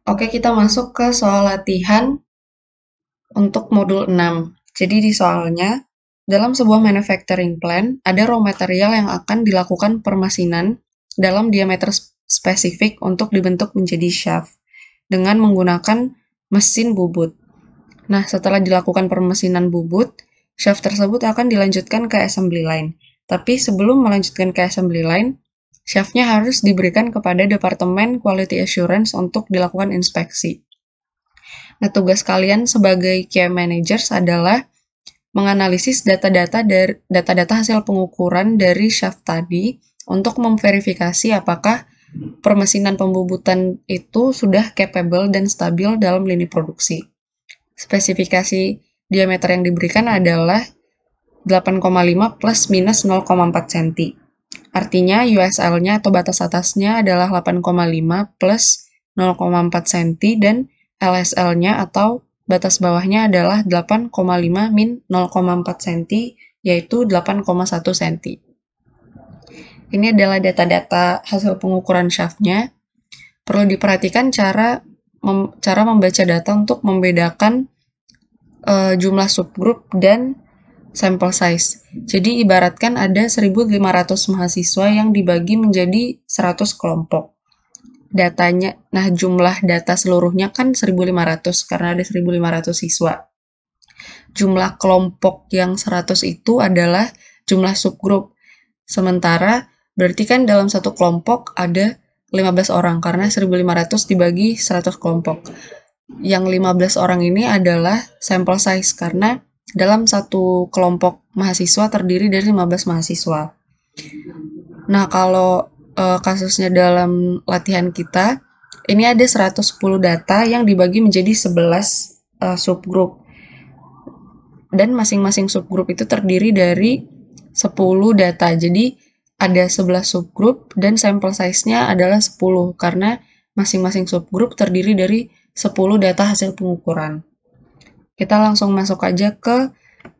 Oke, kita masuk ke soal latihan untuk modul 6. Jadi di soalnya, dalam sebuah manufacturing plant, ada raw material yang akan dilakukan permesinan dalam diameter spesifik untuk dibentuk menjadi shaft dengan menggunakan mesin bubut. Nah, setelah dilakukan permesinan bubut, shaft tersebut akan dilanjutkan ke assembly line. Tapi sebelum melanjutkan ke assembly line, shaft-nya harus diberikan kepada Departemen Quality Assurance untuk dilakukan inspeksi. Nah, tugas kalian sebagai QM Managers adalah menganalisis data-data hasil pengukuran dari shaft tadi untuk memverifikasi apakah permesinan pembubutan itu sudah capable dan stabil dalam lini produksi. Spesifikasi diameter yang diberikan adalah 8,5 plus minus 0,4 cm. Artinya USL-nya atau batas atasnya adalah 8,5 plus 0,4 cm dan LSL-nya atau batas bawahnya adalah 8,5 min 0,4 cm, yaitu 8,1 cm. Ini adalah data-data hasil pengukuran shaft-nya. Perlu diperhatikan cara membaca data untuk membedakan jumlah subgroup dan sampel size. Jadi ibaratkan ada 1.500 mahasiswa yang dibagi menjadi 100 kelompok. Jumlah data seluruhnya kan 1.500 karena ada 1.500 siswa. Jumlah kelompok yang 100 itu adalah jumlah subgroup. Sementara berarti kan dalam satu kelompok ada 15 orang karena 1.500 dibagi 100 kelompok. Yang 15 orang ini adalah sampel size karena dalam satu kelompok mahasiswa terdiri dari 15 mahasiswa. Nah, kalau kasusnya dalam latihan kita, ini ada 110 data yang dibagi menjadi 11 subgroup. Dan masing-masing subgroup itu terdiri dari 10 data. Jadi, ada 11 subgroup dan sampel size-nya adalah 10 karena masing-masing subgroup terdiri dari 10 data hasil pengukuran. Kita langsung masuk aja ke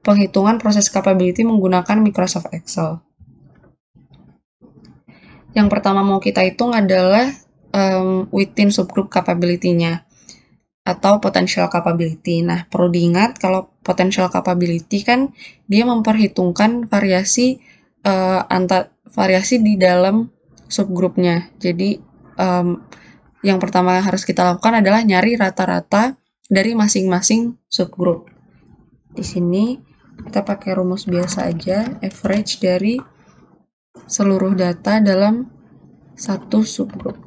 penghitungan proses capability menggunakan Microsoft Excel. Yang pertama mau kita hitung adalah within subgroup capability-nya atau potential capability. Nah, perlu diingat kalau potential capability kan dia memperhitungkan variasi variasi di dalam subgrupnya. Jadi yang pertama yang harus kita lakukan adalah nyari rata-rata dari masing-masing subgroup. Di sini kita pakai rumus biasa aja, average dari seluruh data dalam satu subgroup.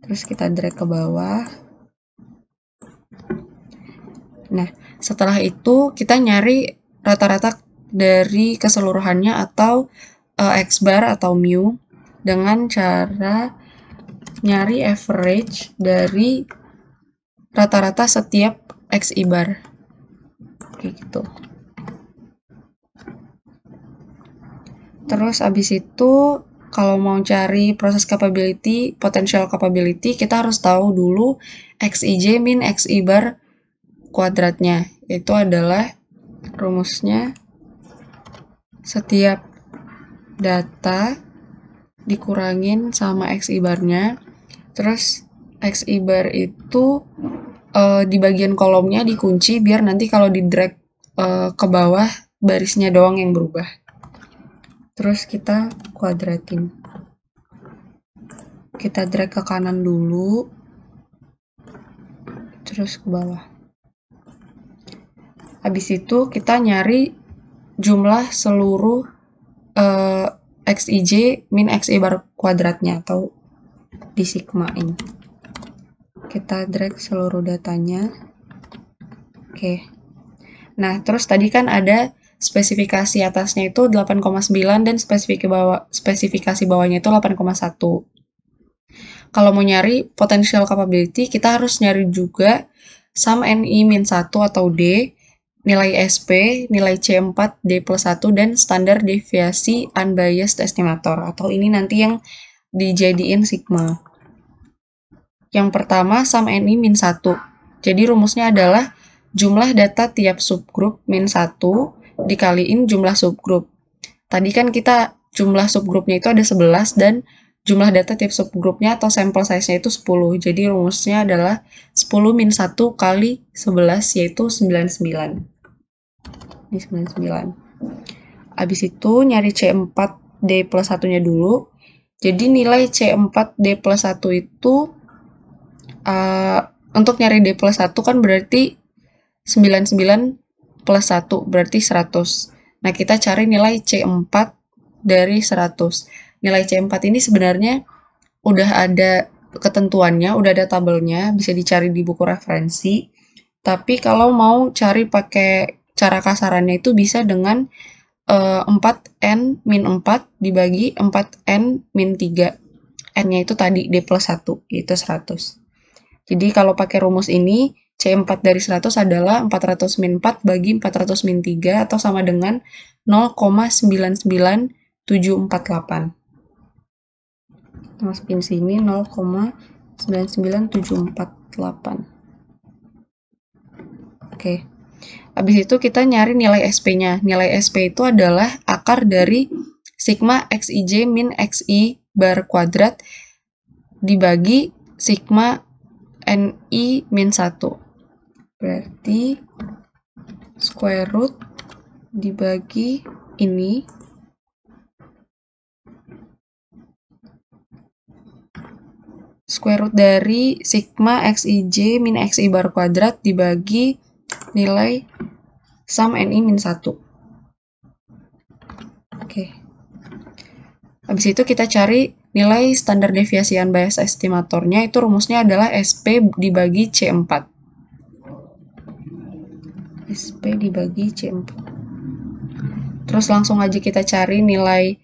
Terus kita drag ke bawah. Nah, setelah itu kita nyari rata-rata dari keseluruhannya atau X-bar atau mu dengan cara nyari average dari rata-rata setiap XI bar. Kayak gitu. Terus abis itu kalau mau cari proses capability, potential capability, kita harus tahu dulu XIJ min XI bar kuadratnya. Itu adalah rumusnya setiap data dikurangin sama XI barnya. Terus XI bar itu di bagian kolomnya dikunci biar nanti kalau di drag ke bawah barisnya doang yang berubah. Terus kita kuadratin. Kita drag ke kanan dulu. Terus ke bawah. Habis itu kita nyari jumlah seluruh XIJ min XI bar kuadratnya atau disigmain. Kita drag seluruh datanya. Oke. Nah, terus tadi kan ada spesifikasi atasnya itu 8,9 dan spesifikasi bawahnya itu 8,1. Kalau mau nyari potential capability, kita harus nyari juga sum NI-1 atau D, nilai SP, nilai C4, D plus 1, dan standar deviasi unbiased estimator. Atau ini nanti yang dijadiin sigma. Yang pertama, sum NI-1. Jadi rumusnya adalah jumlah data tiap subgroup min 1 dikaliin jumlah subgroup. Tadi kan kita jumlah subgrupnya itu ada 11 dan jumlah data tiap subgrupnya atau sampel size-nya itu 10. Jadi rumusnya adalah 10 min 1 kali 11, yaitu 99. Ini 99. Habis itu nyari C4D plus 1-nya dulu. Jadi nilai C4D plus 1 itu, untuk nyari D plus 1 kan berarti 99 plus 1, berarti 100. Nah, kita cari nilai C4 dari 100. Nilai C4 ini sebenarnya udah ada ketentuannya, udah ada tabelnya, bisa dicari di buku referensi. Tapi kalau mau cari pakai cara kasarannya itu bisa dengan 4N min 4 dibagi 4N min 3. N-nya itu tadi D plus 1, yaitu 100. Jadi kalau pakai rumus ini, C4 dari 100 adalah 400 min 4 bagi 400 min 3, atau sama dengan 0,99748. Kita masukin sini 0,99748. Oke. Habis itu kita nyari nilai SP-nya. Nilai SP itu adalah akar dari sigma XIJ min XI bar kuadrat dibagi sigma NI min 1. Berarti square root dibagi ini. Square root dari sigma XIJ min XI bar kuadrat dibagi nilai sum NI min 1. Oke. Habis itu kita cari nilai standar deviasi unbiased estimatornya, itu rumusnya adalah SP dibagi C4. SP dibagi C4. Terus langsung aja kita cari nilai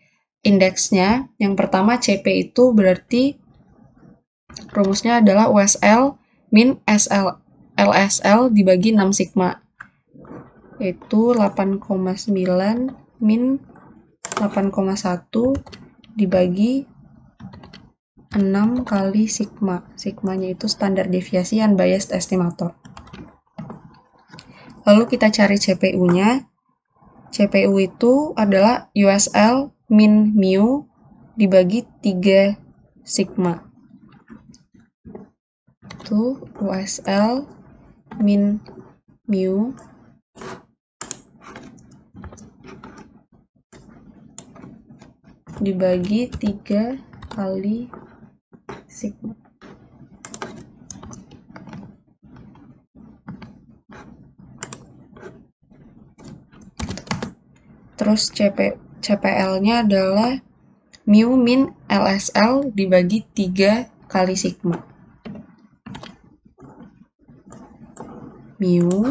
indeksnya. Yang pertama CP itu berarti rumusnya adalah USL min LSL dibagi 6 sigma. Yaitu 8,9 min 8,1 dibagi 6 kali sigma. Sigmanya itu standar deviasi unbiased estimator. Lalu kita cari CPU-nya. CPU itu adalah USL min mu dibagi 3 sigma. Itu USL min mu dibagi 3 kali sigma. Terus CPL-nya adalah mu min LSL dibagi 3 kali sigma. Mu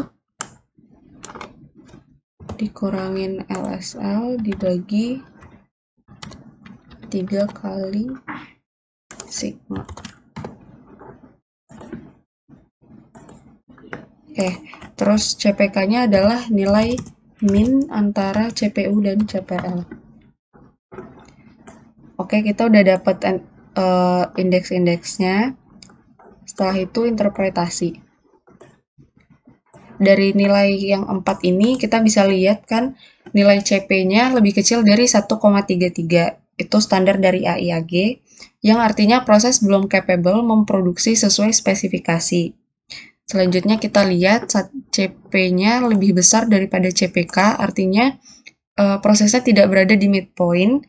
dikurangin LSL dibagi 3 kali sigma. Terus CPK-nya adalah nilai min antara CPU dan CPL. Oke, kita udah dapat indeks-indeksnya. Setelah itu interpretasi. Dari nilai yang 4 ini kita bisa lihat kan nilai CP-nya lebih kecil dari 1,33. Itu standar dari AIAG, yang artinya proses belum capable memproduksi sesuai spesifikasi. Selanjutnya kita lihat CP-nya lebih besar daripada CPK, artinya prosesnya tidak berada di midpoint,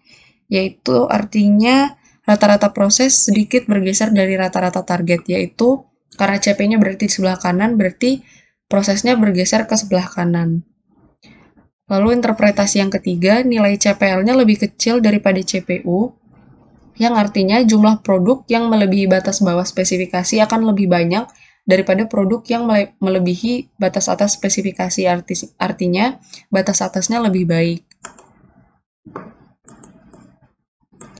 yaitu artinya rata-rata proses sedikit bergeser dari rata-rata target, yaitu karena CP-nya berarti di sebelah kanan, berarti prosesnya bergeser ke sebelah kanan. Lalu interpretasi yang ketiga, nilai CPL-nya lebih kecil daripada CPU, yang artinya jumlah produk yang melebihi batas bawah spesifikasi akan lebih banyak daripada produk yang melebihi batas atas spesifikasi, artinya batas atasnya lebih baik.